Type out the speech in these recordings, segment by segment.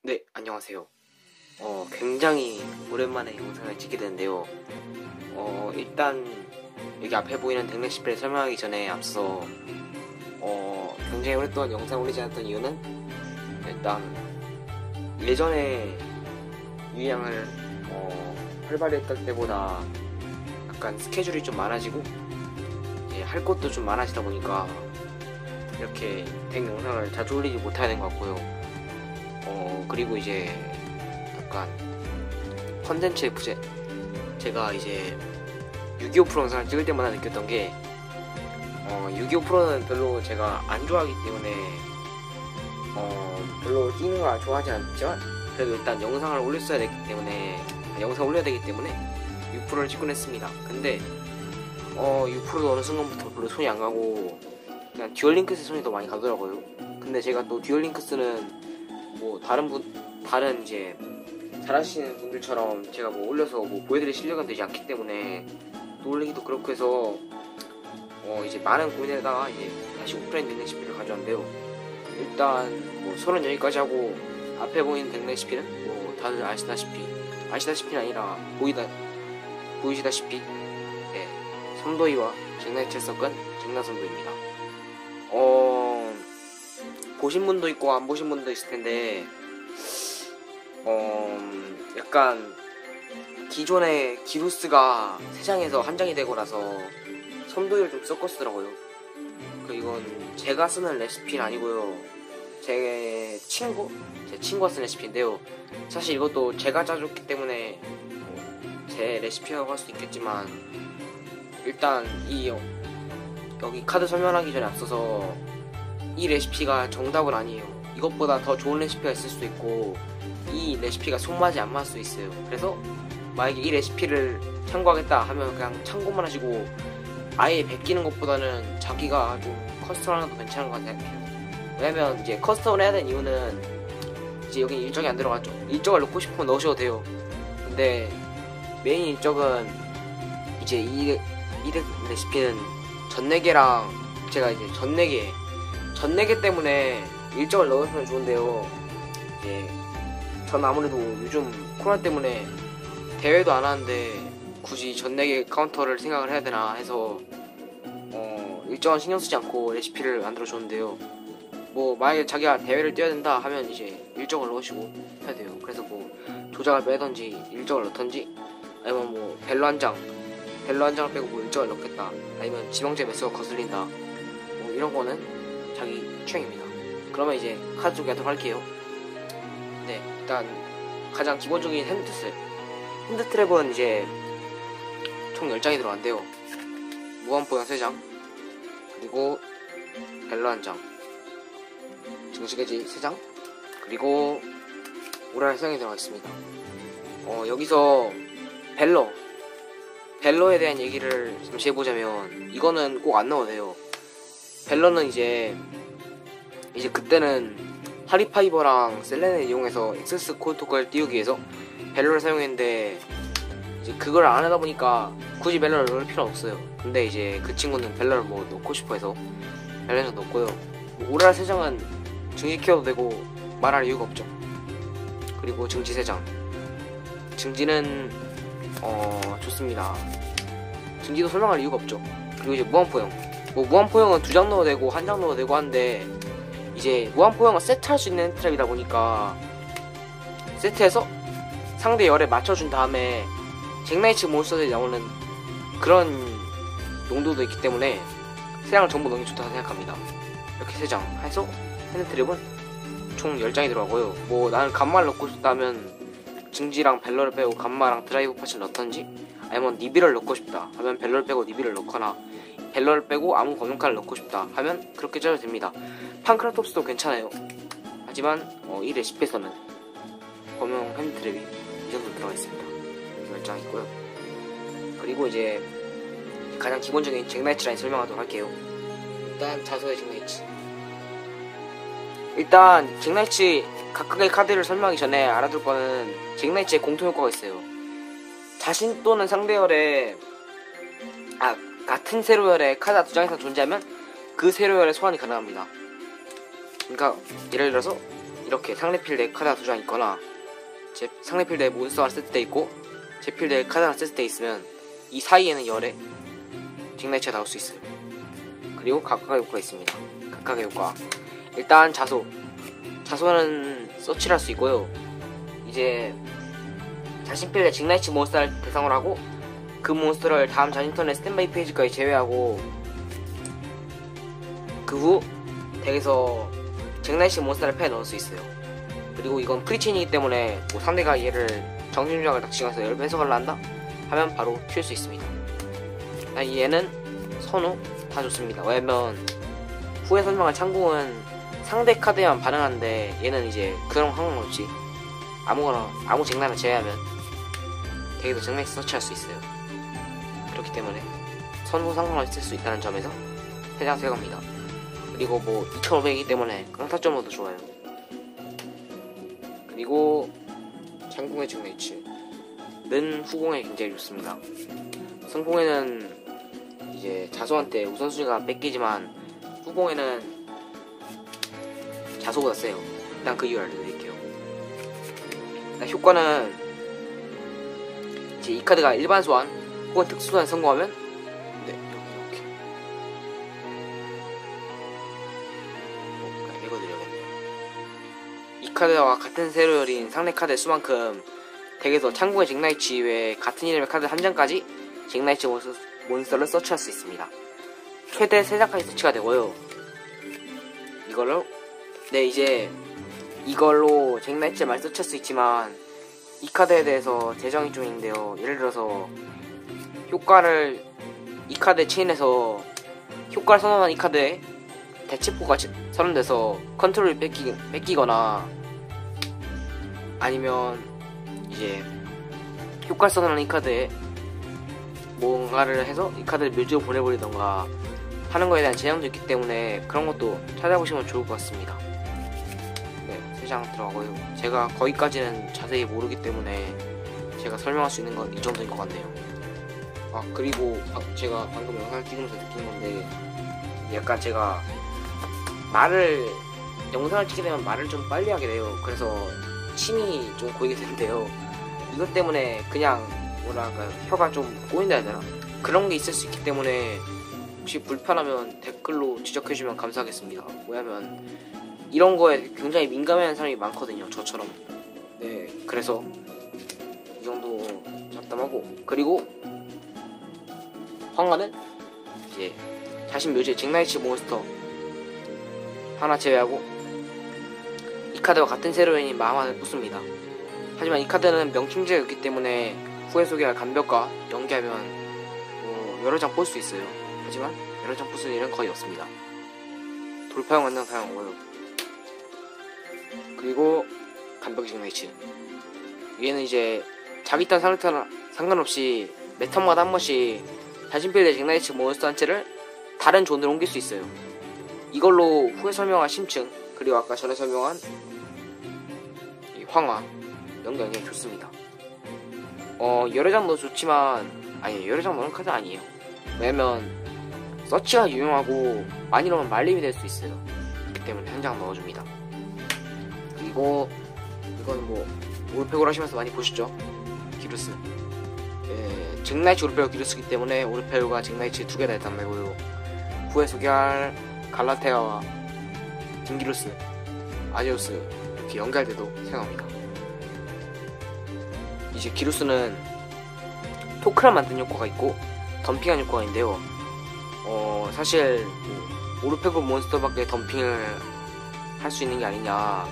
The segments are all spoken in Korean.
네, 안녕하세요. 굉장히 오랜만에 영상을 찍게 되는데요. 일단 여기 앞에 보이는 덱레시피를 설명하기 전에 앞서 굉장히 오랫동안 영상 올리지 않았던 이유는 일단 예전에 유양을 활발히 했던 때보다 약간 스케줄이 좀 많아지고 이제 할 것도 좀 많아지다 보니까 이렇게 덱 영상을 자주 올리지 못하는 것 같고요. 그리고 이제 약간 컨텐츠의 부재. 제가 이제 6.25 프로 영상을 찍을 때마다 느꼈던 게 6.25 프로는 별로 제가 안 좋아하기 때문에 별로 찍는 걸 좋아하지 않지만 그래도 일단 영상을 올렸어야 되기 때문에 영상 올려야 되기 때문에 6%를 찍곤 했습니다. 근데 6%도 어느 순간부터 별로 손이 안 가고 그냥 듀얼링크스 손이 더 많이 가더라고요. 근데 제가 또 듀얼링크스는 뭐 다른 이제 잘하시는 분들처럼 제가 뭐 올려서 뭐 보여드릴 실력은 되지 않기 때문에 또 올리기도 그렇고 해서 이제 많은 고민에다가 이제 다시 오프라인 덱 레시피를 가져왔는데요. 일단 뭐 손은 여기까지 하고 앞에 보이는 덱 레시피는 뭐 다들 아시다시피는 아니라 보이시다시피 네, 섬도이와 잭나이트를 섞은 잭나섬도입니다. 보신 분도 있고 안 보신 분도 있을 텐데 약간 기존의 기루스가 세 장에서 한 장이 되고 나서 섬도이를 좀 섞어 쓰더라고요. 이건 제가 쓰는 레시피는 아니고요. 제 친구가 쓴 레시피인데요. 사실 이것도 제가 짜줬기 때문에 제 레시피라고 할 수 있겠지만 일단 여기 카드 설명하기 전에 앞서서 이 레시피가 정답은 아니에요. 이것보다 더 좋은 레시피가 있을 수도 있고 이 레시피가 손맛이 안 맞을 수도 있어요. 그래서 만약에 이 레시피를 참고하겠다 하면 그냥 참고만 하시고 아예 베끼는 것보다는 자기가 좀 커스텀 하는 것도 괜찮은 것 같아요. 왜냐면 이제 커스텀을 해야 되는 이유는 이제 여기 일정이 안 들어갔죠. 일정을 넣고 싶으면 넣으셔도 돼요. 근데 메인 일정은 이제 이 레시피는 전내개랑 제가 이제 전내개 때문에 일정을 넣으시면 좋은데요. 이제 전 아무래도 요즘 코로나 때문에 대회도 안 하는데 굳이 전내개 카운터를 생각을 해야 되나 해서 일정은 신경 쓰지 않고 레시피를 만들어 줬는데요. 뭐 만약에 자기가 대회를 뛰어야 된다 하면 이제 일정을 넣으시고 해야 돼요. 그래서 뭐 조작을 빼던지 일정을 넣던지 아니면 뭐 벨로 한 장을 빼고 뭐 일정을 넣겠다 아니면 지명제 매수가 거슬린다 뭐 이런 거는 자기 취향입니다. 그러면 이제 카드 쪽 하도록 할게요. 네, 일단 가장 기본적인 핸드트랩은 이제 총 10장이 들어간대요. 무한보양 3장 그리고 벨로 1장 증식해지 3장 그리고 오랄 3장이 들어가 있습니다. 여기서 벨러에 대한 얘기를 잠시 해보자면 이거는 꼭 안 넣어도 돼요. 벨러는 이제 그때는 하리파이버랑 셀렌을 이용해서 엑세스 콜토크를 띄우기 위해서 벨러를 사용했는데 이제 그걸 안 하다 보니까 굳이 벨러를 넣을 필요는 없어요. 근데 이제 그 친구는 벨러를 뭐 넣고 싶어 해서 벨러를 넣었고요. 뭐 오랄 3장은 증지 키워도 되고 말할 이유가 없죠. 그리고 증지 3장 증지는 좋습니다. 증지도 설명할 이유가 없죠. 그리고 이제 무한포형 무한포형은 2장 넣어도 되고 1장 넣어도 되고 하는데 이제 무한포형은 세트할 수 있는 트랩이다 보니까 세트해서 상대 열에 맞춰준 다음에 잭나이츠 몬스터들이 나오는 그런 용도도 있기 때문에 3장을 전부 넣는 게 좋다고 생각합니다. 이렇게 3장 해서 핸드트랩은 총 10장이 들어가고요. 뭐 나는 간마를 넣고 싶다면 증지랑 벨러를 빼고 간마랑 드라이브 파츠를 넣던지 아니면 니비를 넣고 싶다 하면 벨러를 빼고 니비를 넣거나 벨러를 빼고 아무 검은칼을 넣고 싶다 하면 그렇게 짜도 됩니다. 판크라톱스도 괜찮아요. 하지만 이 레시피에서는 검용 핸드트랩이 이 정도 들어가 있습니다. 10장 있고요. 그리고 이제 가장 기본적인 잭나이츠 라인 설명하도록 할게요. 일단 자소의 잭나이츠. 일단 잭나이츠 각각의 카드를 설명하기 전에 알아둘 거는 잭나이츠의 공통효과가 있어요. 자신 또는 상대열에 같은 세로열에 카드가 2장 이상 존재하면 그 세로열의 소환이 가능합니다. 그러니까 예를 들어서 이렇게 상대 필드에 카드가 2장 있거나 제 상대 필드에 몬스터가 세트돼 있고 제 필드에 카드가 세트돼 있으면 이 사이에는 열에 잭나이츠가 나올 수 있어요. 그리고 각각의 효과가 있습니다. 각각의 효과, 일단 자소는 서치를 할 수 있고요. 이제 자신 필드에 잭나이츠 몬스터를 대상으로 하고 그 몬스터를 다음 자신 턴에 스탠바이 페이지까지 제외하고 그 후 덱에서 잭나이츠 몬스터를 패 넣을 수 있어요. 그리고 이건 프리체인이기 때문에 뭐 상대가 얘를 정신조작을 닥치면서 열배 해석을 한다 하면 바로 튈 수 있습니다. 얘는 선후 다 좋습니다. 왜냐면 후에 설명할 창궁은 상대 카드에만 반응하는데 얘는 이제 그런 상관없이 아무 잭나이를 제외하면 덱에서 잭나이츠 서치할 수 있어요. 그렇기 때문에 선후 상관없이 쓸 수 있다는 점에서 세장 세갑니다. 그리고 뭐 2500이기 때문에 강타점으로도 좋아요. 그리고 창궁의 잭나이츠는 후공에 굉장히 좋습니다. 성공에는 이제 자소한테 우선순위가 뺏기지만 후공에는 자소보다 세요. 일단 그 이유를 알려드릴게요. 일단 효과는 이제 이 카드가 일반 소환 혹은 특수 소환 성공하면 이렇게 읽어드려야겠네요. 이 카드와 같은 세로 열인 상대 카드의 수만큼 덱에서 창궁의 잭나이츠 이외에 같은 이름의 카드 한 장까지 잭나이츠 몬스터를 서치할 수 있습니다. 최대 3장까지 서치가 되고요. 이걸로 잭나이츠를 많이 서치할 수 있지만 이 카드에 대해서 제정이 좀 있는데요. 예를 들어서 효과를 이 카드에 체인해서 효과를 선언한 이 카드에 대체포가 선언돼서 컨트롤을 뺏기거나 아니면 이제 효과를 선언한 이 카드에 뭔가를 해서 이 카드를 묘지로 보내버리던가 하는 거에 대한 제한도 있기 때문에 그런 것도 찾아보시면 좋을 것 같습니다. 네, 3장 들어가고요. 제가 거기까지는 자세히 모르기 때문에 제가 설명할 수 있는 건 이 정도인 것 같네요. 그리고 제가 방금 영상을 찍으면서 느낀 건데 약간 제가 영상을 찍게 되면 말을 좀 빨리 하게 돼요. 그래서 침이 좀 고이게 되는데요. 이것 때문에 그냥 혀가 좀 꼬인다 해야 되나? 그런 게 있을 수 있기 때문에 혹시 불편하면 댓글로 지적해주면 감사하겠습니다. 왜냐면 이런 거에 굉장히 민감해하는 사람이 많거든요. 저처럼. 네, 그래서 이 정도 잡담하고, 그리고 황하는 이제 자신 묘지에 잭나이츠 몬스터 하나 제외하고 이 카드와 같은 세로인인 마하만을 뽑습니다. 하지만 이 카드는 명중제가 있기 때문에 후에 소개할 간벽과 연계하면 여러 장 뽑을 수 있어요. 하지만 여러 장 뽑을 일은 거의 없습니다. 돌파형 완전 사용하고요. 그리고 간벽 잭나이츠, 얘는 이제 자기 턴 상대 턴 상관없이 매 턴마다 한 번씩 자신 필드의 잭나이츠 몬스터 한 채를 다른 존으로 옮길 수 있어요. 이걸로 후에 설명한 심층 그리고 아까 전에 설명한 이 황화 연결 굉장히 좋습니다. 여러 장 넣어도 좋지만 여러 장 넣는 카드 아니에요. 왜냐면 서치가 유용하고 많이 넣으면 말림이 될 수 있어요. 그렇기 때문에 한 장 넣어줍니다. 그리고 이건 뭐 오르페고를 하시면서 많이 보시죠. 기루스, 잭나이츠 오르페고 기루스이기 때문에 오르페고가 잭나이츠 2개 다 있단 말고요. 후에 소개할 갈라테아와 딩기루스, 아제우스 이렇게 연결할 때도 사용합니다. 이제 기루스는 토크를 만든 효과가 있고 덤핑한 효과가 있는데요. 사실 오르페골 몬스터밖에 덤핑을 할 수 있는 게 아니냐,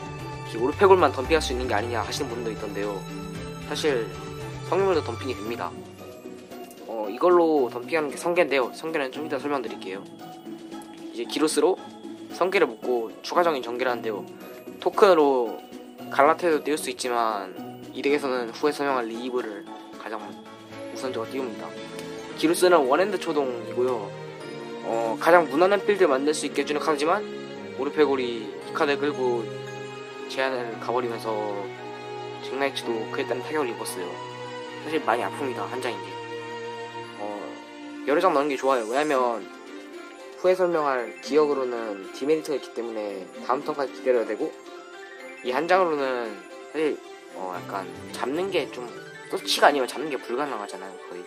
오르페골만 덤핑할 수 있는 게 아니냐 하시는 분도 있던데요. 사실 성인물도 덤핑이 됩니다. 이걸로 덤핑하는 게 성계인데요. 성계는 좀 이따 설명드릴게요. 이제 기루스로 성계를 묶고 추가적인 전개를 하는데요. 토큰으로 갈라테도 띄울 수 있지만 이 덱에서는 후에 설명할 리이브를 가장 우선적으로 띄웁니다. 기루스는 원핸드 초동이고요. 가장 무난한 필드 만들 수 있게 해주는 카드지만 오르페골이 이 카드를 끌고 제한을 가버리면서 잭나이츠도 그에 따른 타격을 입었어요. 사실 많이 아픕니다. 한 장인데 여러 장 넣는 게 좋아요. 왜냐면 후에 설명할 기억으로는 디메리트가 있기 때문에 다음 턴까지 기다려야 되고 이 한 장으로는 사실 약간 잡는 게 좀 서치가 아니면 잡는 게 불가능하잖아요 거의.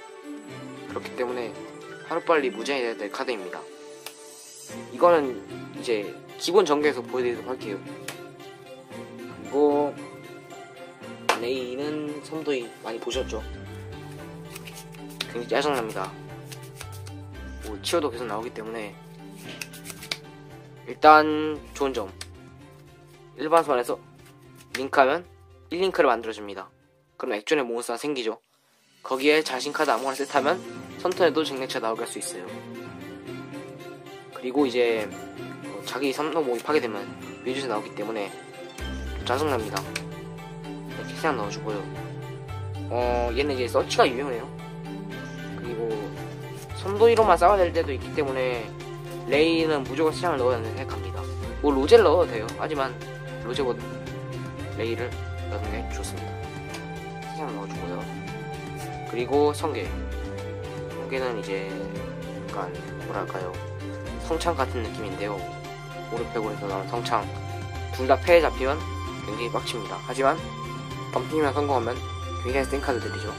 그렇기 때문에 하루빨리 무장이 돼야 될 카드입니다. 이거는 이제 기본 전개에서 보여드리도록 할게요. 그리고 레이는 섬도이 많이 보셨죠? 굉장히 짜증납니다. 뭐 치어도 계속 나오기 때문에. 일단 좋은 점, 일반 소환에서 링크하면 1링크를 만들어줍니다. 그럼 액존의 몬스터가 생기죠. 거기에 자신 카드 아무거나 세트하면 선턴에도 쟁내차 나오게 할 수 있어요. 그리고 이제 자기 섬도 모이 파괴되면 뮤즈에서 나오기 때문에 짜증납니다. 이렇게 세장 넣어주고요. 얘는 이제 서치가 유용해요. 그리고 섬도이로만 싸워야 될 때도 있기 때문에 레이는 무조건 세장을 넣어야 한다고 생각합니다. 뭐 로제를 넣어도 돼요. 하지만 로제보다 레이를 넣는 게 좋습니다. 세장 넣어주고요. 그리고 성게는 이제 약간 뭐랄까요, 성창 같은 느낌인데요. 오르페골에서 나온 성창 둘 다 패에 잡히면 굉장히 빡칩니다. 하지만 덤핑이만 성공하면 굉장히 센 카드들이죠.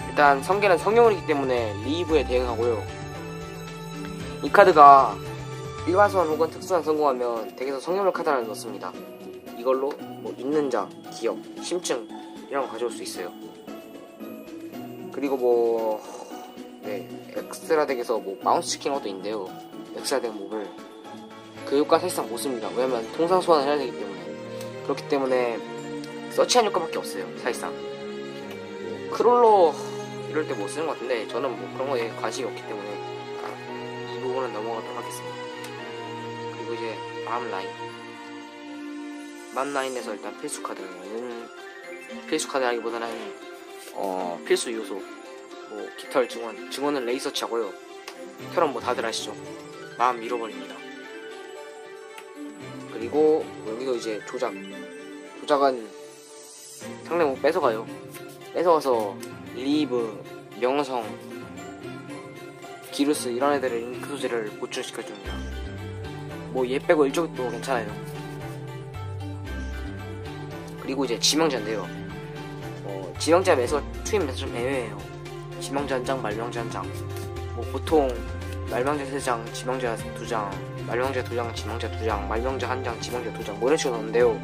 일단 성게는 성령이기 때문에 리브에 대응하고요. 이 카드가 일반 소환 혹은 특수한 성공하면 덱에서 성령을 카드 하나 넣습니다. 이걸로 뭐 있는 자, 기억, 심층 이런 거 가져올 수 있어요. 그리고 엑스트라 덱에서 바운스 시킨 것도 있는데요. 엑스트라 덱 몹을 그 효과 사실상 못 씁니다. 왜냐면 통상 소환을 해야 되기 때문에. 그렇기 때문에 서치한 효과밖에 없어요 사실상. 크롤러 이럴 때 못 쓰는 것 같은데 저는 뭐 그런 거에 관심이 없기 때문에 이 부분은 넘어가도록 하겠습니다. 그리고 이제 맘라인에서 일단 필수 카드는 필수 카드라기보다는 필수 요소, 뭐 깃털 증원은 레이 서치하고요. 깃털은 뭐 다들 아시죠? 마음 밀어버립니다. 그리고 여기도 이제 조작은 상대 뭐 뺏어가서 리브, 명성, 기루스 이런 애들의 잉크 소재를 보충시켜줍니다. 뭐 얘 빼고 이쪽도 괜찮아요. 그리고 이제 지명자인데요. 지명자 매서 투입 매서 좀 애매해요. 지명자 한 장, 말명자 한 장. 뭐 보통 말명자 3장, 지명자 2장, 말명자 2장, 지명자 2장, 말명자 1장, 지명자 2장 뭐 이런 식으로 넣는데요.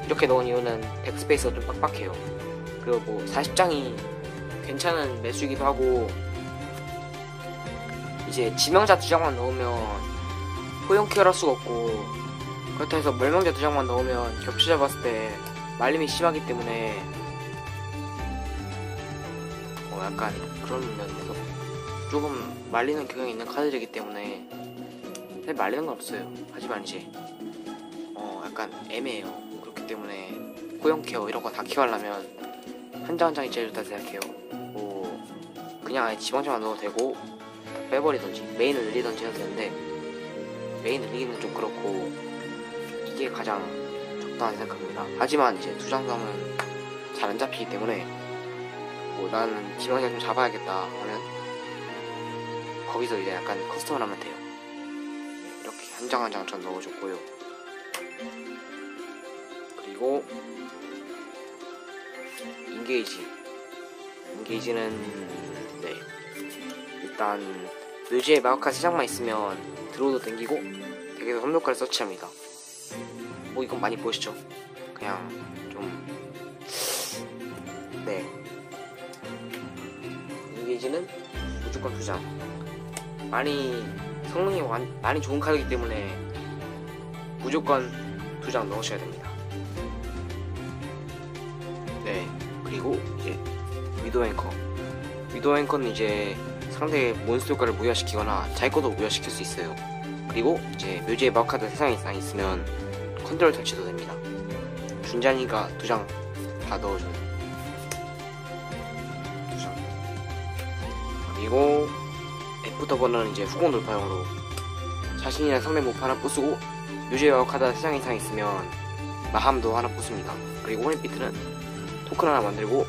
이렇게 넣은 이유는 덱스페이스가 좀 빡빡해요. 그리고 뭐 40장이 괜찮은 매수이기도 하고, 이제 지명자 2장만 넣으면 호용 케어를 할 수가 없고, 그렇다 해서 말명자 2장만 넣으면 겹쳐 잡았을 때 말림이 심하기 때문에 약간 그런 면에서 조금 말리는 경향이 있는 카드이기 때문에 사실 말리는 건 없어요. 하지만 이제 약간 애매해요. 그렇기 때문에 호용 케어 이런 거 다 케어하려면 한 장 한 장이 제일 좋다 생각해요. 뭐 그냥 아예 지방자만 넣어도 되고 빼버리던지 메인을 늘리던지 해도 되는데, 메인 늘리기는 좀 그렇고 이게 가장 적당하게 생각합니다. 하지만 이제 2장 넘은 잘 안 잡히기 때문에 뭐 나는 지방자 좀 잡아야겠다 하면 거기서 이제 약간 커스텀을 하면 돼요. 이렇게 한 장 한 장 전 넣어줬고요. 그리고 인게이지는 일단 묘지에 마우카 3장만 있으면 드로우도 땡기고 덱에서 선물까지 서치합니다. 뭐 이건 많이 보시죠. 그냥 좀 인게이지는 무조건 2장. 성능이 많이 좋은 카드이기 때문에 무조건 2장 넣으셔야 됩니다. 그리고 이제 위도우 앵커는 이제 상대의 몬스터 효과를 무효시키거나 자기 것도 무효시킬 수 있어요. 그리고 이제 묘지에 마우카드 3장 이상 있으면 컨트롤 터치도 됩니다. 준잔이가 2장 다 넣어줘요. 2장. 그리고 애프터버는 이제 후공 돌파용으로 자신이랑 상대 모프 하나 부수고 묘지에 마우카드 3장 이상 있으면 마함도 하나 부숩니다. 그리고 호넷비트는 토큰 하나 만들고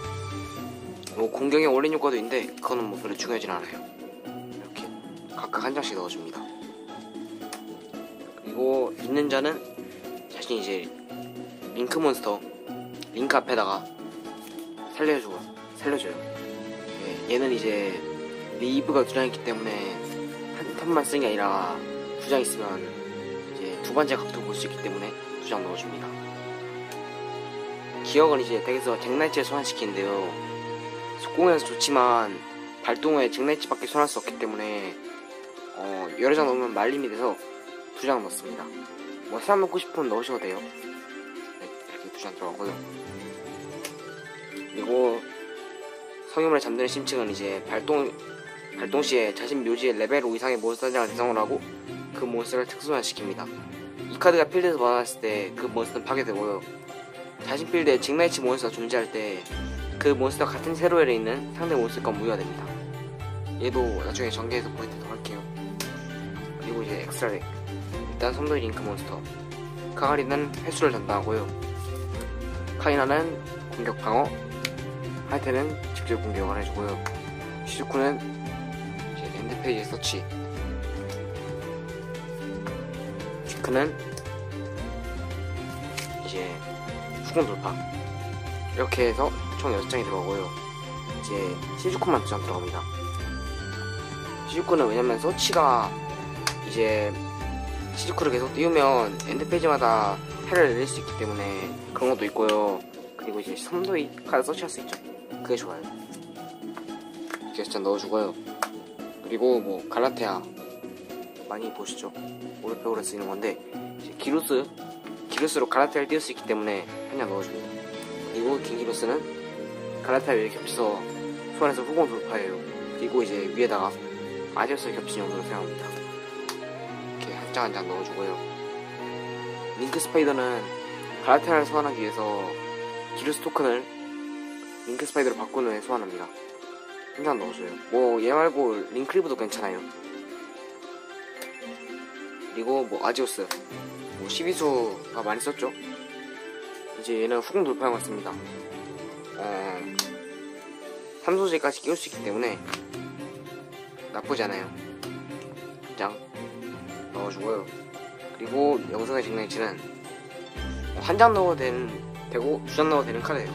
뭐 공격에 올린 효과도 있는데 그거는 뭐 별로 중요하진 않아요. 이렇게 각각 한 장씩 넣어줍니다. 그리고 있는 자는 자신이 이제 링크 몬스터 링크 앞에다가 살려줘요. 얘는 이제 리브가 2장 있기 때문에 한 턴만 쓰는 게 아니라 2장 있으면 이제 두 번째 각도 볼 수 있기 때문에 2장 넣어줍니다. 기억은 이제 덱에서 잭나이츠를 소환시키는데요. 속공에서 좋지만 발동에 잭나이츠밖에 소환할 수 없기 때문에 여러 장 넣으면 말림이 돼서 2장 넣습니다. 뭐 사람 넣고 싶으면 넣으셔도 돼요. 네, 이렇게 2장 들어가고요. 그리고 성유물에 잠드는 심층은 이제 발동 시에 자신 묘지의 레벨 5 이상의 몬스터 한 장을 대상으로 하고 그 몬스터를 특수화시킵니다. 이 카드가 필드에서 받아놨을 때 그 몬스터는 파괴되고요. 자신 필드에 잭나이츠 몬스터가 존재할 때 그 몬스터 같은 세로엘에 있는 상대 몬스터가 무효화됩니다. 얘도 나중에 전개해서 보여드리도록 할게요. 그리고 이제 엑스트라 덱. 일단 섬도의 링크 몬스터. 카가리는 횟수를 담당하고요. 카이나는 공격 방어, 하이테는 직접 공격을 해주고요. 시즈쿠는 이제 엔드페이지 서치, 지크는 이제 후공 돌파. 이렇게 해서 총 6장이 들어가고요. 이제 시즈쿠만 2장 들어갑니다. 시즈쿠는 왜냐면 서치가 이제 시즈쿠를 계속 띄우면 엔드페이지마다 해를 내릴 수 있기 때문에 그런 것도 있고요. 그리고 이제 섬도이 카드 서치할 수 있죠. 그게 좋아요. 이렇게 진짜 넣어주고요. 그리고 뭐 갈라테아 많이 보시죠. 오르페오를 쓰이는 건데 이제 기루스로 갈라테아를 띄울 수 있기 때문에 한 장 넣어줍니다. 그리고 긴기루스는 갈라테아 위에 겹쳐서 소환해서 후공 돌파해요. 그리고 이제 위에다가 아디오스를 겹친 용도로 사용합니다. 이렇게 한 장 한 장 넣어주고요. 링크 스파이더는 갈라테아를 소환하기 위해서 기루스 토큰을 링크 스파이더로 바꾼 후에 소환합니다. 한 장 넣어줘요. 뭐 얘 말고 링크리브도 괜찮아요. 그리고 뭐 아지오스 뭐 12수가 많이 썼죠. 이제 얘는 후공 돌파형 같습니다. 3소재까지 끼울 수 있기 때문에 나쁘지 않아요. 한 장 넣어주고요. 그리고 영성의 잭나이츠는 한 장 넣어도 되고 2장 넣어도 되는 카드예요.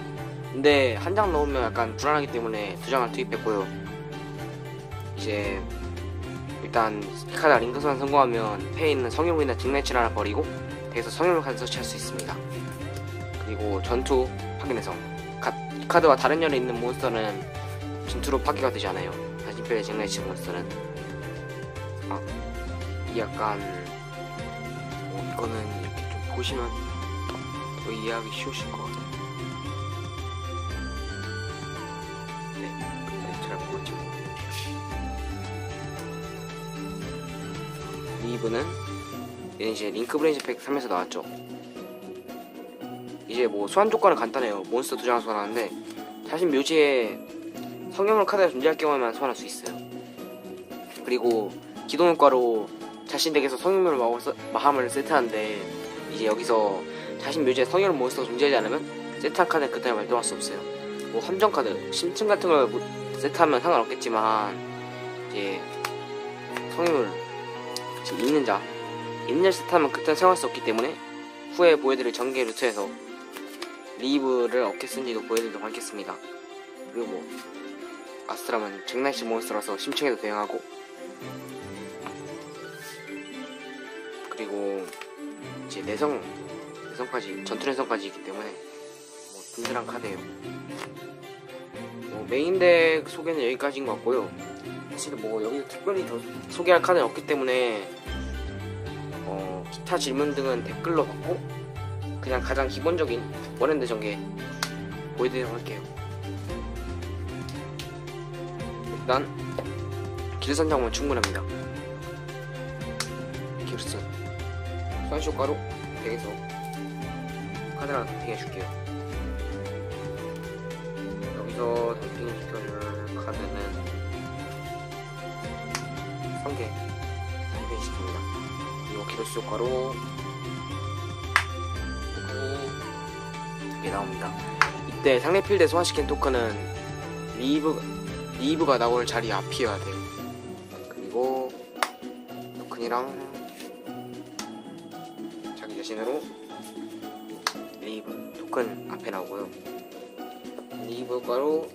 근데 한 장 넣으면 약간 불안하기 때문에 2장을 투입했고요. 이제 일단 이 카드가 링크 소환 성공하면 패에 있는 성유물이나 잭나이츠를 하나 버리고 대에서 성유물 카드 설치할 수 있습니다. 그리고 전투 파괴의 성. 이 카드와 다른 열에 있는 몬스터는 전투로 파괴가 되지 않아요. 자신필의 잭나이츠 몬스터는. 이 약간 이거는 이렇게 좀 보시면 더 이해하기 쉬우실 것 같아요. 네, 근데 잘 보이지 못해요. 리브는 얘는 이제 링크 브레인즈 팩 3에서 나왔죠. 이제 뭐 소환 조건은 간단해요. 몬스터 2장을 소환하는데 자신 묘지에 성형물 카드가 존재할 경우에만 소환할 수 있어요. 그리고 기동 효과로 자신 덱에서 성형물 마함을 세트하는데 이제 여기서 자신 묘지에 성형물 몬스터가 존재하지 않으면 세트한 카드는 그때는 발동할 수 없어요. 뭐 함정 카드, 심층 같은 걸 세트하면 상관없겠지만 이제 성형물 있는 자 세트하면 그때는 사용할 수 없기 때문에 후에 보여드릴 전개 루트에서 리브를 어떻게 쓴지도 보여드리도록 하겠습니다. 그리고 뭐 아스트라면 잭나이츠 몬스터라서 심층에도 대응하고, 그리고 이제 내성까지 전투 내성까지 있기 때문에 뭐 든든한 카드예요. 뭐 메인 덱 소개는 여기까지인 것 같고요. 사실 뭐 여기 특별히 더 소개할 카드는 없기 때문에 기타 질문 등은 댓글로 받고 그냥 가장 기본적인 원핸드 전개 보여드리도록 할게요. 일단 기르스 한 장은 충분합니다. 기르스 소환 효과로 덱에서 카드 하나 덤핑해줄게요. 여기서 덤핑시켜줄 카드는 3개 덤핑시킵니다. 그리고 기르스 효과로 이게 나옵니다. 이때 상대 필드에 소환시킨 토큰은 리브가 나올 자리 앞이어야 돼요. 그리고 토큰이랑 자기 자신으로 리브 토큰 앞에 나오고요. 리니브 효과로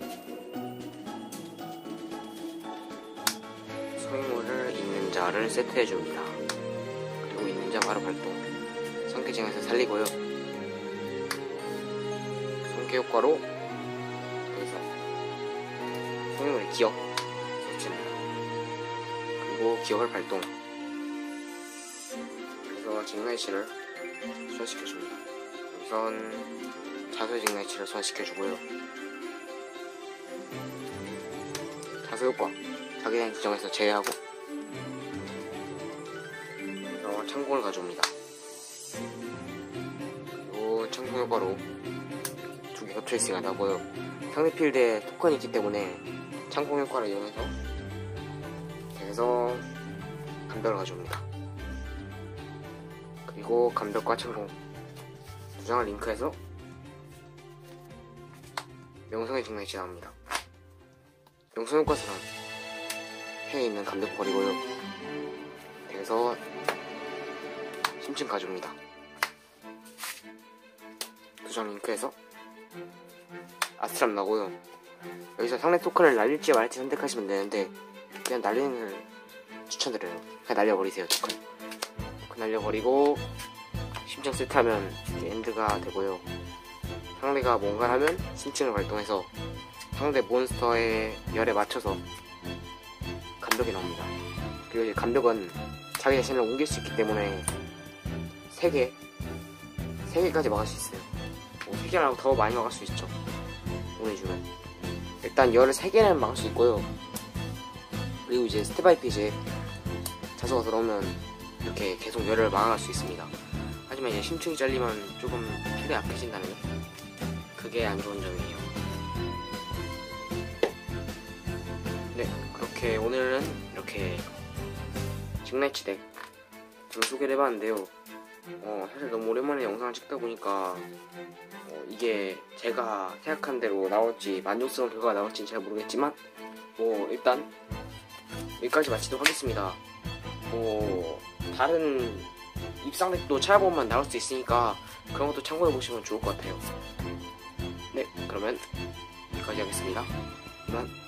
소유물을 있는 자를 세트해줍니다. 그리고 있는 자 바로 발동. 상태징에서 살리고요. 손괴 효과로 여기서 소유물의 기억 붙입니다. 그리고 기억을 발동. 그래서 직나이치를 소환시켜줍니다. 우선 자수 직나이치를 소환시켜주고요. 자수 효과 자기장 지정에서 제외하고 그래서 창공을 가져옵니다. 그리고 창공 효과로 두 개 겹쳐있으니까 나고요. 상대 필드에 토큰이 있기 때문에 창공 효과를 이용해서 계속 감벽을 가져옵니다. 그리고 감벽과 창공 두 장을 링크해서 명성의 직나이치 나옵니다. 명성 효과서는 해에 있는 감벽 버리고요. 그래서 심층 가져옵니다. 두 장 링크해서 아스트람 나고요. 여기서 상대 토큰을 날릴지 말지 선택하시면 되는데 그냥 날리는 걸 추천드려요. 그냥 날려버리세요. 토큰 날려버리고 심층 세트하면 이제 엔드가 되고요. 상대가 뭔가를 하면 심층을 발동해서 상대 몬스터의 열에 맞춰서 감벽이 나옵니다. 그리고 이제 감벽은 자기 자신을 옮길 수 있기 때문에 3개까지 막을 수 있어요. 3개라고 더 많이 막을 수 있죠. 보내주면 일단 열을 3개는 막을 수 있고요. 그리고 이제 스텝 IP 이제 자수가 들어오면 이렇게 계속 열을 막아갈 수 있습니다. 하지만 이제 심층이 잘리면 조금 필드에 약해진다는 거, 그게 안 좋은 점이에요. 네, 그렇게 오늘은 이렇게 직나이치 덱 좀 소개를 해봤는데요. 사실 너무 오랜만에 영상을 찍다 보니까 이게 제가 생각한 대로 나올지 만족스러운 결과가 나올지는 잘 모르겠지만 일단 여기까지 마치도록 하겠습니다. 다른 입상덱도 찾아보면 나올 수 있으니까 그런 것도 참고해보시면 좋을 것 같아요. 네, 그러면 여기까지 하겠습니다. 이만.